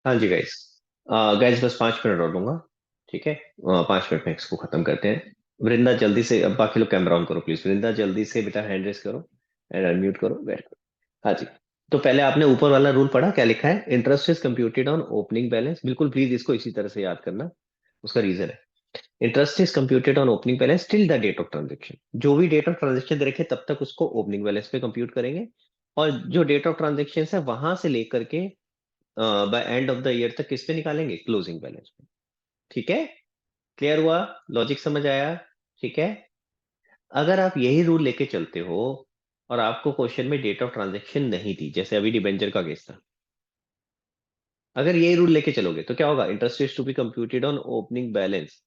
हाँ जी guys. Guys बस 5 minute और लूंगा। ठीक है, 5 मिनट में इसको खत्म करते हैं। वृंदा जल्दी से, अब बाकी लोग कैमरा ऑन करो प्लीज। वृंदा जल्दी से बेटा हैंड रेस करो एंड अनम्यूट करो, वेरी गुड। हाँ जी। तो पहले आपने ऊपर वाला रूल पढ़ा, क्या लिखा है? Interest is computed on opening balance. बिल्कुल प्लीज इसको इसी तरह से याद करना। उसका रीजन है, interest is computed on opening balance till the date of transaction. जो भी डेट ऑफ ट्रांजेक्शन दे रखे तब तक उसको ओपनिंग बैलेंस पे कंप्यूट करेंगे, और जो डेट ऑफ ट्रांजेक्शन है वहां से लेकर के by end of the year तक किस पे निकालेंगे? क्लोजिंग बैलेंस पे। ठीक है, क्लियर हुआ? लॉजिक समझ आया? ठीक है। अगर आप यही रूल लेके चलते हो और आपको क्वेश्चन में डेट ऑफ ट्रांजेक्शन नहीं थी, जैसे अभी डिबेंचर का केस था, अगर यही रूल लेके चलोगे तो क्या होगा? Interest is to be computed on opening balance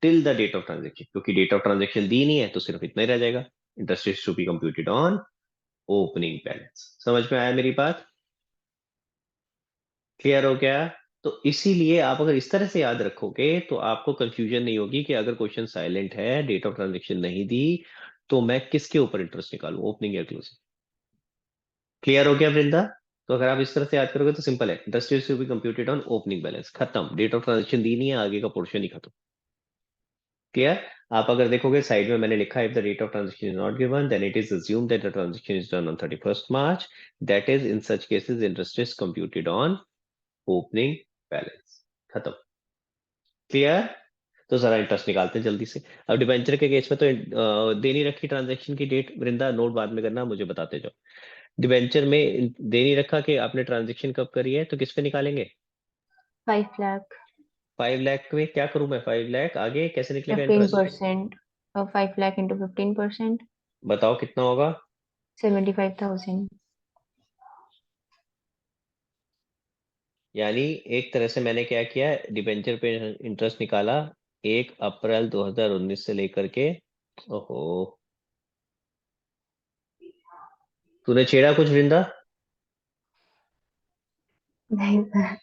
till the date of transaction, क्योंकि डेट ऑफ ट्रांजेक्शन दी नहीं है तो सिर्फ इतना ही रह जाएगा, interest is to be computed on opening balance. समझ में आया मेरी बात? क्लियर हो गया? तो इसीलिए आप अगर इस तरह से याद रखोगे तो आपको कंफ्यूजन नहीं होगी कि अगर क्वेश्चन साइलेंट है, डेट ऑफ ट्रांजेक्शन नहीं दी, तो मैं किसके ऊपर इंटरेस्ट निकालूं, ओपनिंग या क्लोजिंग। क्लियर हो गया वृंदा? तो अगर आप इस तरह से याद करोगे तो सिंपल है, interest is to be computed on opening balance, खत्म। डेट ऑफ ट्रांजेक्शन दी नहीं है, आगे का पोर्शन ही खत्म। क्लियर? आप अगर देखोगे साइड में मैंने लिखा है, if the date of transaction is not given then it is assumed that the transaction is done on 31st March, that is in such cases interest is computed on opening balance. खत्म। Clear? तो जरा interest निकालते हैं जल्दी से। अब debenture के case में तो दे नहीं रखी ट्रांजैक्शन की डेट, वृंदा नोट बाद में करना, मुझे बताते जाओ। डिबेंचर में दे नहीं रखा कि आपने ट्रांजैक्शन कब करी है, तो किस पे निकालेंगे? 5 लाख। 5 लाख में क्या करूं मैं? 5 लाख आगे कैसे निकलेगा fifteen interest? Percent 5 lakh into 15%। बताओ कितना होगा? 75,000। यानी एक तरह से मैंने क्या किया, डिबेंचर पे इंटरेस्ट निकाला 1 अप्रैल 2019 से लेकर के। ओहो, तूने छेड़ा कुछ वृंदा? नहीं सर।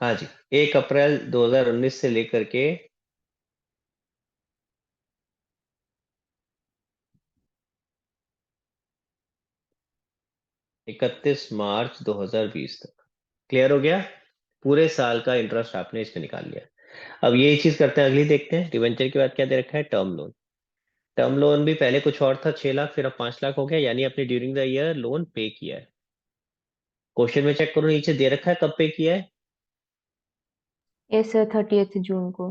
हाँ जी, 1 अप्रैल 2019 से लेकर के 31 मार्च 2020 तक। क्लियर हो गया? पूरे साल का इंटरेस्ट आपने इसमें निकाल लिया। अब यही चीज करते हैं, अगली देखते हैं। डिवेंचर के बाद क्या दे रखा है? Term loan. टर्म लोन भी पहले कुछ और था, 6 लाख, फिर अब 5 लाख हो गया, यानी आपने ड्यूरिंग द ईयर लोन पे किया है। क्वेश्चन में चेक करो, नीचे दे रखा है कब पे किया है। यस सर, 30th जून को।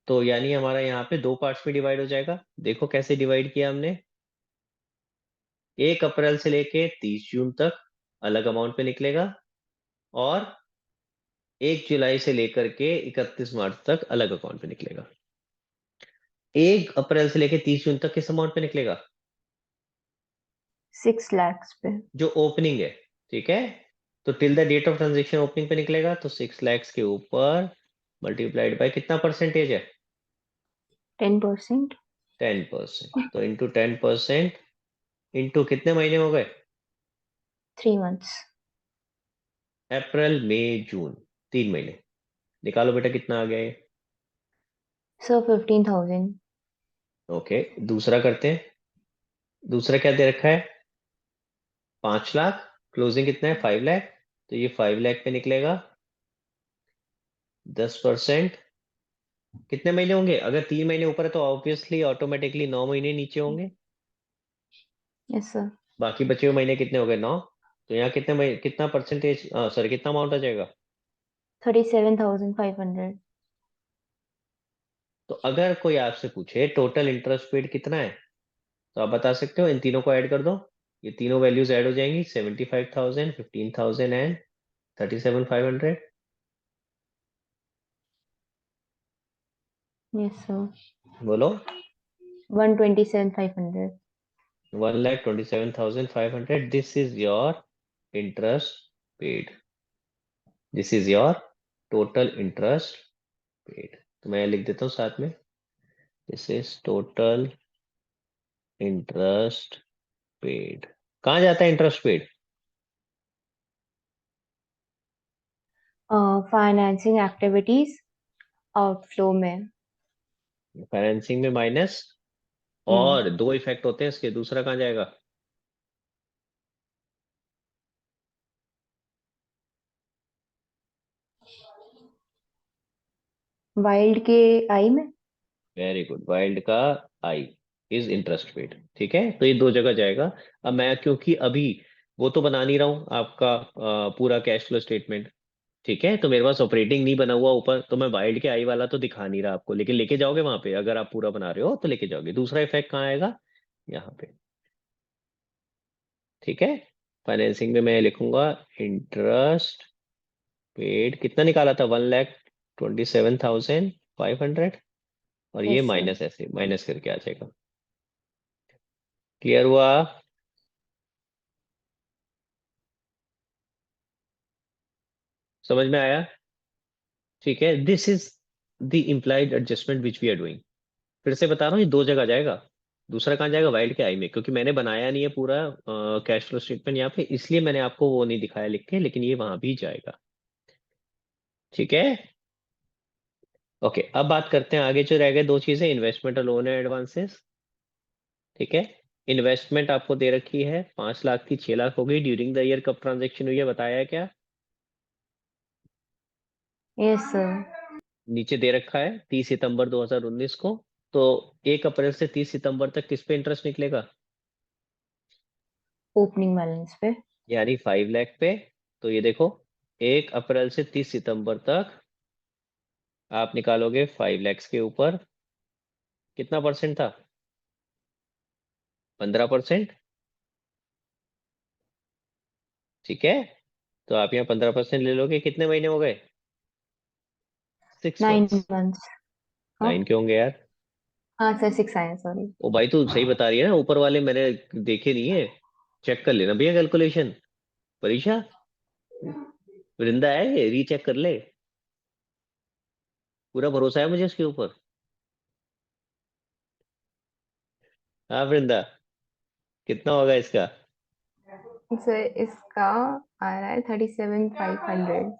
तो यानी हमारा यहाँ पे दो पार्ट्स में डिवाइड हो जाएगा। देखो कैसे डिवाइड किया हमने। 1 अप्रैल से लेके 30 जून तक अलग अमाउंट पे निकलेगा, और 1 जुलाई से लेकर के 31 मार्च तक अलग अकाउंट पे निकलेगा। 1 अप्रैल से लेके 30 जून तक किस अमाउंट पे निकलेगा? 6 lakhs पे। जो ओपनिंग है। ठीक है, तो till the date of transaction opening पे निकलेगा, तो 6 लैक्स के ऊपर मल्टीप्लाइड बाय कितना परसेंटेज है? 10%। 10%। तो इंटू 10%, इंटू कितने महीने हो गए? 3 months। अप्रैल मई जून, 3 महीने। निकालो बेटा कितना आ गया ये। सर 15,000। ओके, दूसरा करते हैं। दूसरा क्या दे रखा है? 5 लाख। क्लोजिंग कितना है? 5 लाख। तो ये 5 लाख पे निकलेगा 10%। कितने महीने होंगे? अगर 3 महीने ऊपर है तो ऑब्वियसली ऑटोमेटिकली 9 महीने नीचे होंगे। Yes sir. बाकी बचे हुए महीने कितने हो गए? 9। तो यहाँ कितने महीने, कितना परसेंटेज, सॉरी कितना अमाउंट आ जाएगा? 37,500। तो अगर कोई आपसे पूछे टोटल इंटरेस्ट पेड कितना है, तो आप बता सकते हो, इन तीनों को ऐड कर दो। ये तीनों वैल्यूज ऐड हो जाएंगी, 75,000, 15,000 एंड 37,500। Yes sir. बोलो। 127,500। 1,27,500, this is your interest paid. This is your total interest paid. तो मैं लिख देता हूँ साथ में, this is total interest paid. कहाँ जाता है interest paid? Financing activities outflow में। फाइनेंसिंग में माइनस, और दो इफेक्ट होते हैं इसके, दूसरा कहाँ जाएगा? वाइल्ड के आई में। वेरी गुड, वाइल्ड का आई इज इंटरेस्ट पेड। ठीक है, तो ये दो जगह जाएगा। अब मैं क्योंकि अभी वो तो बना नहीं रहा हूँ आपका पूरा कैश फ्लो स्टेटमेंट, ठीक है, तो मेरे पास ऑपरेटिंग नहीं बना हुआ ऊपर, तो मैं वाइल्ड के आई वाला तो दिखा नहीं रहा आपको, लेकिन लेके जाओगे वहां पे, अगर आप पूरा बना रहे हो तो लेके जाओगे। दूसरा इफेक्ट कहाँ आएगा? यहाँ पे। ठीक है, फाइनेंसिंग में मैं लिखूंगा इंटरेस्ट पेड, कितना निकाला था? 1,27,500, और ये यस सर। माइनस, ऐसे माइनस करके आ जाएगा। क्लियर हुआ? समझ में आया? ठीक है, this is the implied adjustment which we are doing. फिर से बता रहा हूँ, ये दो जगह जाएगा। दूसरा कहाँ जाएगा? वाइल्ड के आई में, क्योंकि मैंने बनाया नहीं है पूरा कैश फ्लो स्टेटमेंट यहाँ पे, इसलिए मैंने आपको वो नहीं दिखाया लिख के, लेकिन ये वहां भी जाएगा। ठीक है, ओके। अब बात करते हैं आगे, जो रह गए दो चीजें, इन्वेस्टमेंट और लोन एंड एडवांसेस। ठीक है, इन्वेस्टमेंट आपको दे रखी है 5 लाख की, 6 लाख हो गई। ड्यूरिंग द ईयर कब ट्रांजेक्शन हुई है बताया है क्या? Yes sir. नीचे दे रखा है 30 सितंबर 2019 को। तो 1 अप्रैल से 30 सितंबर तक किस पे इंटरेस्ट निकलेगा? ओपनिंग बैलेंस पे। यानी 5 लाख पे। तो ये देखो, 1 अप्रैल से 30 सितंबर तक आप निकालोगे 5 लैक्स के ऊपर, कितना परसेंट था? 15%। ठीक है, तो आप यहाँ 15% ले लोगे, कितने महीने हो गए? 6 9 मंथ्स। मंथ्स। हाँ। 9 क्यों होंगे यार? हाँ सर, 6 आए, सॉरी। ओ भाई, तू सही बता रही है ना, ऊपर वाले मैंने देखे नहीं है। चेक कर लेना भैया कैलकुलेशन। परीक्षा, वृंदा है, रीचेक कर ले। पूरा भरोसा है मुझे उसके ऊपर। हाँ वृंदा, कितना होगा इसका? सर इसका आ रहा है 37,500।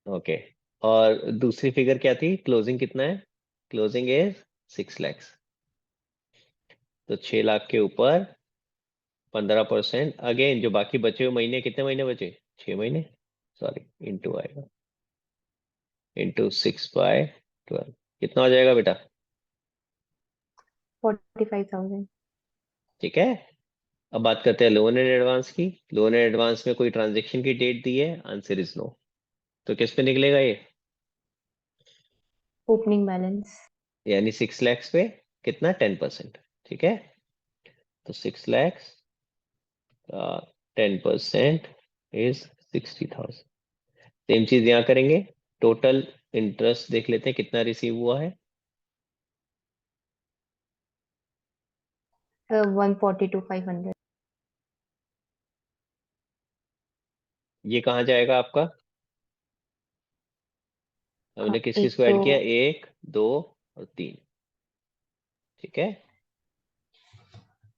ओके, और दूसरी फिगर क्या थी? क्लोजिंग कितना है? Closing is 6 lakhs. तो 6 लाख के ऊपर 15%, अगेन जो बाकी बचे हुए महीने, कितने महीने बचे? 6 महीने, सॉरी, इंटू आएगा, इंटू 6/12, कितना हो जाएगा बेटा? 45,000। ठीक है, अब बात करते हैं लोन एंड एडवांस की। लोन एंड एडवांस में कोई ट्रांजेक्शन की डेट दी है? Answer is no. तो किस पे निकलेगा ये? Opening balance. यानी 6 लैक्स पे कितना? 10%। ठीक है, तो 6 लैक्स का 10% इज 60,000। सेम चीज यहाँ करेंगे। टोटल इंटरेस्ट देख लेते हैं कितना रिसीव हुआ है। सर 142,500। ये कहाँ जाएगा आपका? हमने किस किस एक को तो ऐड किया? 1, 2 और 3। ठीक है,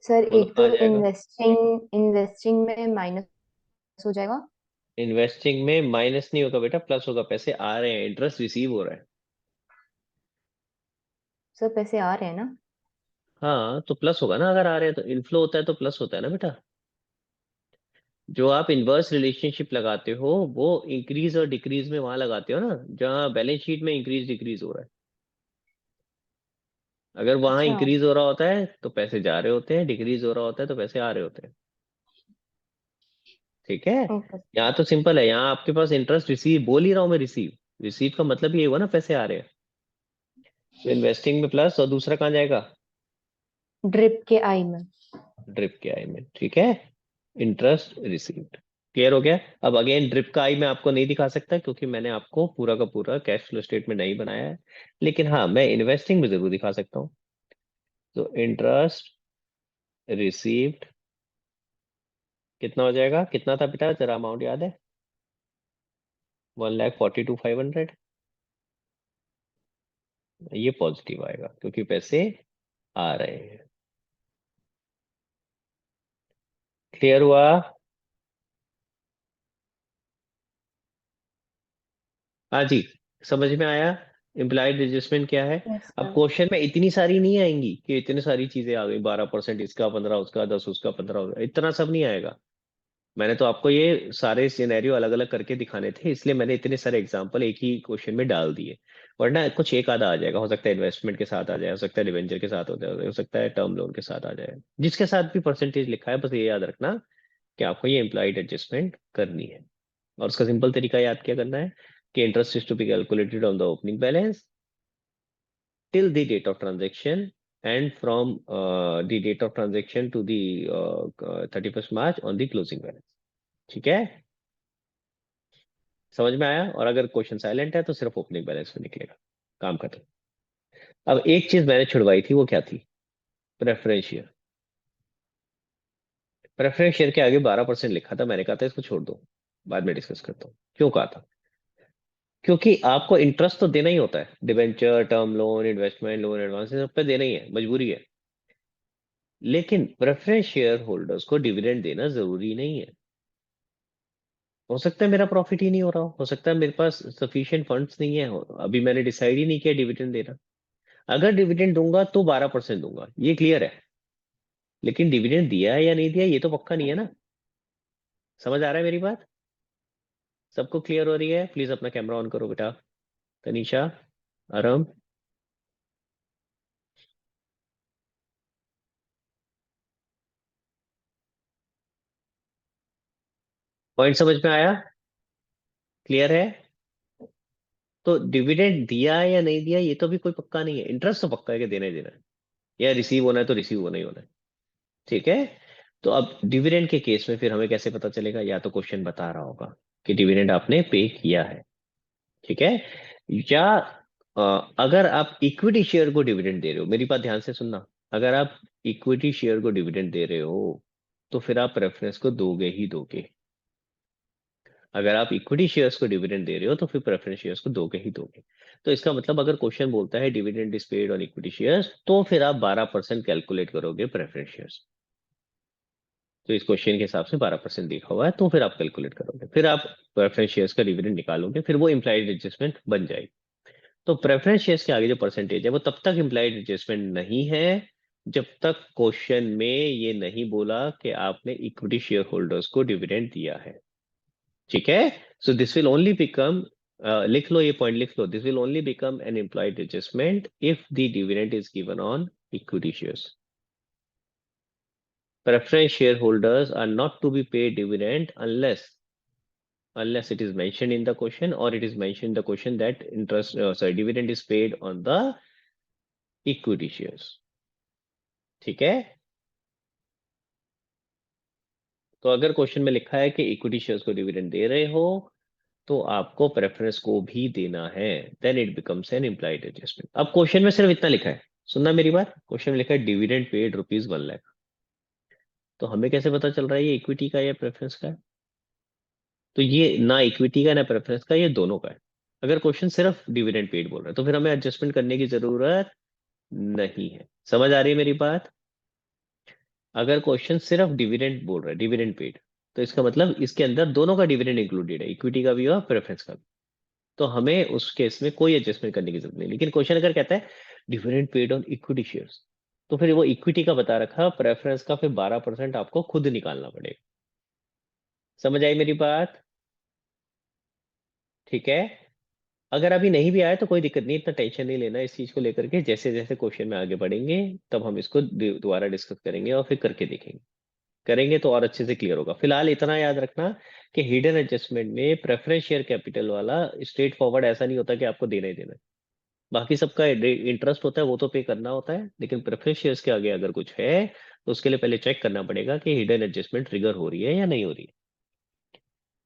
सर, बोलो एक कहाँ तो जाएगा? इन्वेस्टिंग इन्वेस्टिंग में माइनस हो जाएगा। इन्वेस्टिंग में माइनस नहीं होगा बेटा, प्लस होगा, पैसे आ रहे हैं, इंटरेस्ट रिसीव हो रहा है। सर पैसे आ रहे हैं ना। हाँ, तो प्लस होगा ना, अगर आ रहे हैं तो इनफ्लो होता है तो प्लस होता है ना बेटा। जो आप इन्वर्स रिलेशनशिप लगाते हो वो इंक्रीज और डिक्रीज में वहां लगाते हो ना, जहाँ बैलेंस शीट में इंक्रीज डिक्रीज हो रहा है। अगर वहां अच्छा। इंक्रीज हो रहा होता है तो पैसे जा रहे होते हैं, डिक्रीज हो रहा होता है तो पैसे आ रहे होते हैं। ठीक है, ओके। यहाँ तो सिंपल है, यहाँ आपके पास इंटरेस्ट रिसीव, बोल ही रहा हूँ मैं, रिसीव। रिसीव का मतलब ये हुआ ना, पैसे आ रहे हैं। तो इन्वेस्टिंग में प्लस, और दूसरा कहाँ जाएगा? ड्रिप के आई में। ड्रिप के आई में। ठीक है, इंटरेस्ट रिसीव्ड। क्लियर हो गया? अब अगेन ड्रिप का आई मैं आपको नहीं दिखा सकता, क्योंकि मैंने आपको पूरा का पूरा कैश फ्लो स्टेटमेंट नहीं बनाया है। लेकिन हाँ, मैं इन्वेस्टिंग में जरूर दिखा सकता हूँ। तो इंटरेस्ट रिसीव्ड कितना हो जाएगा? कितना था बेटा, जरा अमाउंट याद है? 1,42,500। ये पॉजिटिव आएगा क्योंकि पैसे आ रहे हैं। क्लियर हुआ? हाँ जी, समझ में आया। इम्प्लाइड एडजस्टमेंट क्या है? यस अब सर। क्वेश्चन में इतनी सारी नहीं आएंगी कि इतनी सारी चीजें आ गई, 12% इसका, 15 उसका, 10 उसका, 15 इतना सब नहीं आएगा। मैंने तो आपको ये सारे सिनेरियो अलग अलग करके दिखाने थे, इसलिए मैंने इतने सारे एग्जांपल एक ही क्वेश्चन में डाल दिए। वरना कुछ एक आधा आ जाएगा, हो सकता है इन्वेस्टमेंट के साथ आ जाए, हो सकता है डिवेंचर के साथ हो सकता है टर्म लोन के साथ आ जाए, जिसके साथ भी परसेंटेज लिखा है, बस ये याद रखना कि आपको ये इम्प्लॉइड एडजस्टमेंट करनी है। और उसका सिंपल तरीका याद क्या करना है कि interest is to be calculated on the opening balance till the date of transaction and from the date of transaction to the 31st March on the closing balance। ठीक है, समझ में आया? और अगर क्वेश्चन साइलेंट है तो सिर्फ ओपनिंग बैलेंस में निकलेगा, काम खत्म। अब एक चीज मैंने छुड़वाई थी, वो क्या थी? Preference share. प्रेफरेंस शेयर के आगे 12% लिखा था, मैंने कहा था इसको छोड़ दो, बाद में डिस्कस करता हूँ। क्यों कहा था? क्योंकि आपको इंटरेस्ट तो देना ही होता है, debenture, term loan, investment loan, advance, सब पे देना ही है, मजबूरी है। लेकिन प्रेफरेंस शेयर होल्डर्स को डिविडेंड देना जरूरी नहीं है। हो सकता है मेरा प्रॉफिट ही नहीं हो सकता है मेरे पास सफिशिएंट फंड्स नहीं है, अभी मैंने डिसाइड ही नहीं किया डिविडेंड देना। अगर डिविडेंड दूंगा तो 12% दूंगा, ये क्लियर है। लेकिन डिविडेंड दिया है या नहीं दिया, ये तो पक्का नहीं है ना। समझ आ रहा है मेरी बात? सबको क्लियर हो रही है? प्लीज अपना कैमरा ऑन करो बेटा। तनीषा, आरम, पॉइंट समझ में आया? क्लियर है? तो डिविडेंड दिया है या नहीं दिया, ये तो भी कोई पक्का नहीं है। इंटरेस्ट तो पक्का है कि देना ही देना है, या रिसीव होना है तो रिसीव होना ही होना है। ठीक है। तो अब डिविडेंड के केस में फिर हमें कैसे पता चलेगा? या तो क्वेश्चन बता रहा होगा कि डिविडेंड आपने पे किया है, ठीक है। या अगर आप इक्विटी शेयर को डिविडेंड दे रहे हो, मेरी बात ध्यान से सुनना। अगर आप इक्विटी शेयर को डिविडेंड दे रहे हो तो फिर आप प्रेफरेंस को दोगे ही दोगे। अगर आप इक्विटी शेयर्स को डिविडेंड दे रहे हो तो फिर प्रेफरेंस शेयर्स को दोगे ही दोगे। तो इसका मतलब अगर क्वेश्चन बोलता है dividend is paid on equity shares, तो फिर आप 12% कैलकुलेट करोगे प्रेफरेंस शेयर्स। तो इस क्वेश्चन के हिसाब से 12% देखा हुआ है, तो फिर आप कैलकुलेट करोगे, फिर आप प्रेफरेंस शेयर्स का डिविडेंड निकालोगे, फिर वो इम्प्लाइड एडजस्टमेंट बन जाएगी। तो प्रेफरेंस शेयर्स के आगे जो परसेंटेज है वो तब तक इम्प्लाइड एडजस्टमेंट नहीं है जब तक क्वेश्चन में ये नहीं बोला कि आपने इक्विटी शेयर होल्डर्स को डिविडेंड दिया है। ठीक है। So this will only become, लिख लो ये पॉइंट लिख लो, this will only become an implied adjustment if the dividend is given on equity shares. Preference shareholders are not to be paid dividend unless it is mentioned in the question, or it is mentioned in the question that dividend is paid on the equity shares। ठीक है। तो अगर question में लिखा है कि equity shares को dividend दे रहे हो तो आपको प्रेफरेंस को भी देना है, then it becomes an implied adjustment. अब क्वेश्चन में सिर्फ इतना लिखा है, सुनना मेरी बात, क्वेश्चन में लिखा है डिविडेंड पेड ₹1 लाख। तो हमें कैसे पता चल रहा है ये इक्विटी का या प्रेफरेंस का है? तो ये ना इक्विटी का ना प्रेफरेंस का, ये दोनों का है। अगर क्वेश्चन सिर्फ डिविडेंड पेड बोल रहा है तो फिर हमें एडजस्टमेंट करने की जरूरत नहीं है। समझ आ रही है मेरी बात? अगर क्वेश्चन सिर्फ डिविडेंड बोल रहा है, डिविडेंड पेड, तो इसका मतलब इसके अंदर दोनों का डिविडेंड इंक्लूडेड है, इक्विटी का भी और प्रेफरेंस का भी। तो हमें उस केस में कोई एडजस्टमेंट करने की जरूरत नहीं। लेकिन क्वेश्चन अगर कहता है dividend paid on equity shares, तो फिर वो इक्विटी का बता रखा, प्रेफरेंस का फिर 12% आपको खुद निकालना पड़ेगा। समझ आई मेरी बात? ठीक है। अगर अभी नहीं भी आया तो कोई दिक्कत नहीं, इतना टेंशन नहीं लेना इस चीज को लेकर के। जैसे जैसे क्वेश्चन में आगे बढ़ेंगे तब हम इसको दोबारा डिस्कस करेंगे और फिर करके देखेंगे। करेंगे तो और अच्छे से क्लियर होगा। फिलहाल इतना याद रखना कि हिडन एडजस्टमेंट में प्रेफरेंस शेयर कैपिटल वाला स्ट्रेट फॉरवर्ड ऐसा नहीं होता कि आपको देना ही देना है। बाकी सबका इंटरेस्ट होता है, वो तो पे करना होता है, लेकिन प्रेफरेंस शेयर्स के आगे अगर कुछ है तो उसके लिए पहले चेक करना पड़ेगा कि हिडन एडजस्टमेंट ट्रिगर हो रही है या नहीं हो रही है।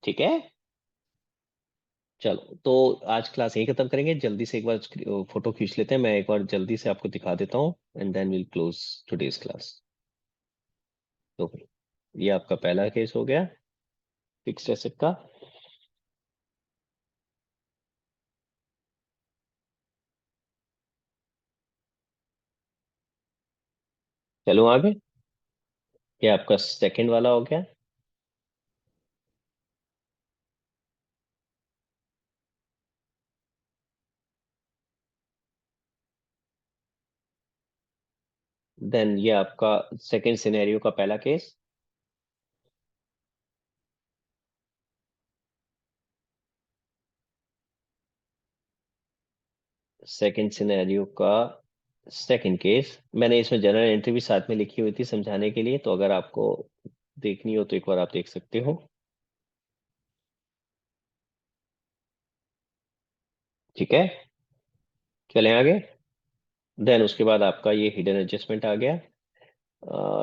ठीक है। चलो तो आज क्लास यही खत्म करेंगे, जल्दी से एक बार फोटो खींच लेते हैं, मैं एक बार जल्दी से आपको दिखा देता हूँ and then will close today's class. तो ये आपका पहला केस हो गया फिक्स्ड एसेट का। चलो आगे, ये आपका सेकंड वाला हो गया। देन ये आपका सेकंड सिनेरियो का पहला केस। सेकंड सिनेरियो का सेकंड केस, मैंने इसमें जनरल एंट्री भी साथ में लिखी हुई थी समझाने के लिए, तो अगर आपको देखनी हो तो एक बार आप देख सकते हो। ठीक है, चलें आगे। देन उसके बाद आपका ये हिडन एडजस्टमेंट आ गया।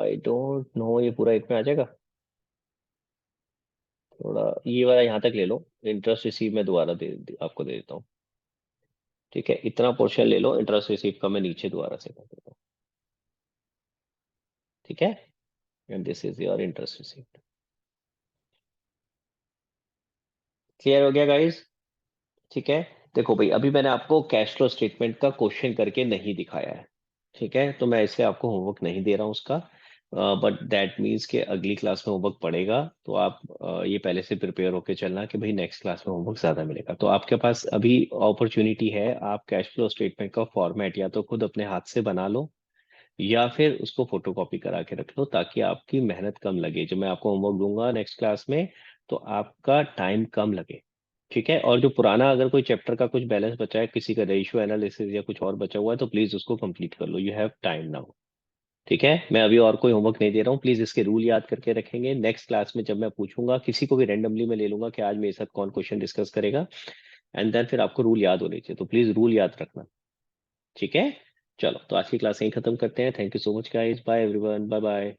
आई डोंट नो ये पूरा एक में आ जाएगा, थोड़ा ये वाला यहाँ तक ले लो। इंटरेस्ट रिसीव मैं दोबारा आपको दे देता हूँ। ठीक है, इतना पोर्शन ले लो, इंटरेस्ट रिसीव का मैं नीचे दोबारा से कर देता हूँ। ठीक है, and this is your interest receive. Clear हो गया गाइस? ठीक है, देखो भाई अभी मैंने आपको कैश फ्लो स्टेटमेंट का क्वेश्चन करके नहीं दिखाया है। ठीक है, तो मैं इसलिए आपको होमवर्क नहीं दे रहा हूँ उसका। बट दैट मीन्स कि अगली क्लास में होमवर्क पड़ेगा, तो आप ये पहले से प्रिपेयर होके चलना कि भाई नेक्स्ट क्लास में होमवर्क ज्यादा मिलेगा। तो आपके पास अभी अपॉर्चुनिटी है, आप कैश फ्लो स्टेटमेंट का फॉर्मेट या तो खुद अपने हाथ से बना लो, या फिर उसको फोटोकॉपी करा के रख लो, ताकि आपकी मेहनत कम लगे। जब मैं आपको होमवर्क दूंगा नेक्स्ट क्लास में, तो आपका टाइम कम लगे। ठीक है, और जो पुराना अगर कोई चैप्टर का कुछ बैलेंस बचा है, किसी का रेशियो एनालिसिस या कुछ और बचा हुआ है, तो प्लीज उसको कंप्लीट कर लो, यू हैव टाइम नाउ। ठीक है, मैं अभी और कोई होमवर्क नहीं दे रहा हूँ, प्लीज इसके रूल याद करके रखेंगे। नेक्स्ट क्लास में जब मैं पूछूंगा, किसी को भी रैंडमली मैं ले लूंगा कि आज मेरे साथ कौन क्वेश्चन डिस्कस करेगा, एंड देन फिर आपको रूल याद होने चाहिए, तो प्लीज रूल याद रखना। ठीक है, चलो तो आज की क्लास यहीं खत्म करते हैं। Thank you so much guys, bye everyone, bye bye.